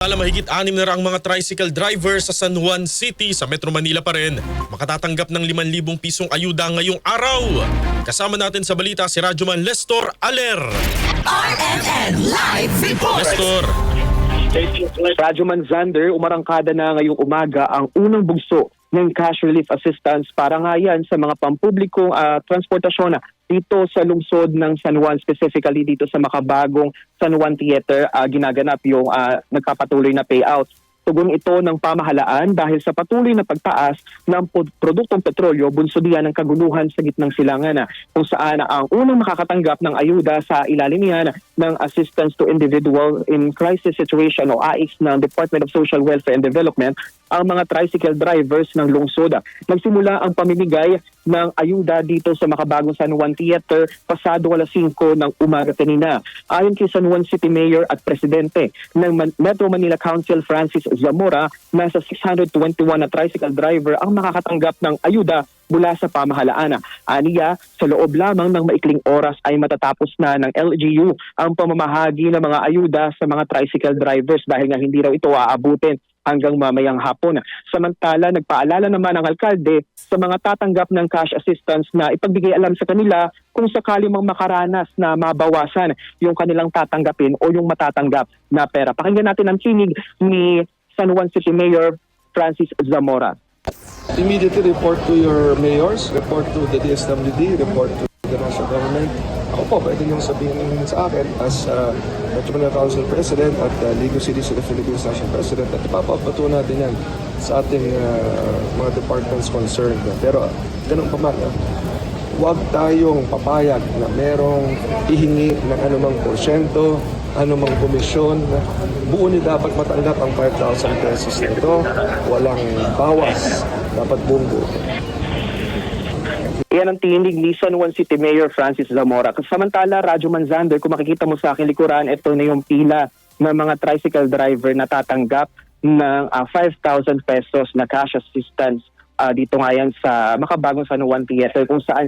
Mahigit 6 na raang mga tricycle driver sa San Juan City sa Metro Manila pa rin makatatanggap ng 5,000 pisong ayuda ngayong araw. Kasama natin sa balita si Radyoman Lestor Aler. RMN Live Report! Lestor. Radyoman Zander, umarangkada na ngayong umaga ang unang bugso ng cash relief assistance para nga yan sa mga pampublikong transportasyon dito sa lungsod ng San Juan, specifically dito sa makabagong San Juan Theater, ginaganap yung nagpapatuloy na payout. Tugon ito ng pamahalaan dahil sa patuloy na pagtaas ng produktong petrolyo, bunsod yan ng kaguluhan sa gitnang silangan kung saan ang unang makakatanggap ng ayuda sa ilalim yan ng Assistance to Individual in Crisis Situation o AICS ng Department of Social Welfare and Development, ang mga tricycle drivers ng lungsod. Nagsimula ang pamimigay ng ayuda dito sa makabagong San Juan Theater pasado alas 5 ng umaga kanina. Ayon kay San Juan City Mayor at Presidente ng Metro Manila Council Francis Zamora, nasa 621 na tricycle driver ang makakatanggap ng ayuda mula sa pamahalaan. Aniya, sa loob lamang ng maikling oras ay matatapos na ng LGU ang pamamahagi ng mga ayuda sa mga tricycle drivers dahil nga hindi raw ito aabutin hanggang mamayang hapon. Samantala, nagpaalala naman ang alkalde sa mga tatanggap ng cash assistance na ipagbigay alam sa kanila kung sakali mang makaranas na mabawasan yung kanilang tatanggapin o yung matatanggap na pera. Pakinggan natin ang tinig ni San Juan City Mayor Francis Zamora. Immediately report to your mayors, report to the DSWD, report to the national government. Ako po, pwede niyong sabihin sa akin as Metro Manila Council President at League of Cities of the Philippines National President at ipapabato natin yan sa ating mga departments concerned. Pero ganun pa man, huwag tayong papayag na merong ihingi ng anumang porsyento, anumang komisyon. Buo ni dapat matanggap ang 5,000 pesos nito. Walang bawas. Dapat buong buo. Iyan ang tinig ni San Juan City Mayor Francis Zamora. Samantala, Radyoman Zander, kung makikita mo sa akin likuran, ito na yung pila ng mga tricycle driver na tatanggap ng 5,000 pesos na cash assistance dito nga yan sa makabagong San Juan Theater, kung saan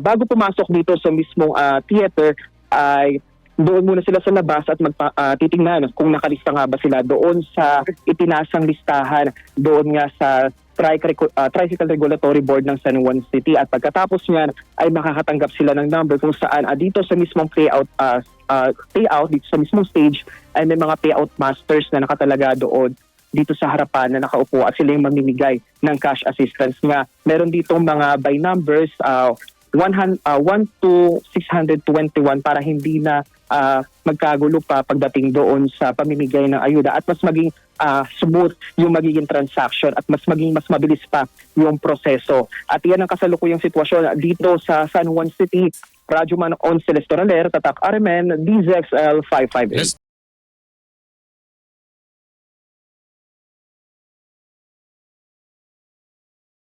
bago pumasok dito sa mismong theater ay doon muna sila sa labas at titingnan kung nakalista nga ba sila doon sa itinasang listahan doon nga sa Tricycle Regulatory Board ng San Juan City, at pagkatapos niyan ay makakatanggap sila ng number kung saan dito sa mismong payout dito sa mismong stage ay may mga payout masters na nakatalaga doon dito sa harapan na nakaupo at sila yung mamimigay ng cash assistance nga. Meron dito mga by numbers 1 to 621 para hindi na magkagulo pa pagdating doon sa pamimigay ng ayuda at mas maging smooth yung magiging transaction at mas mabilis pa yung proseso. At yan ang kasalukuyang sitwasyon dito sa San Juan City. Radyoman Lestor Aler, Tatak RMN, DZXL 558.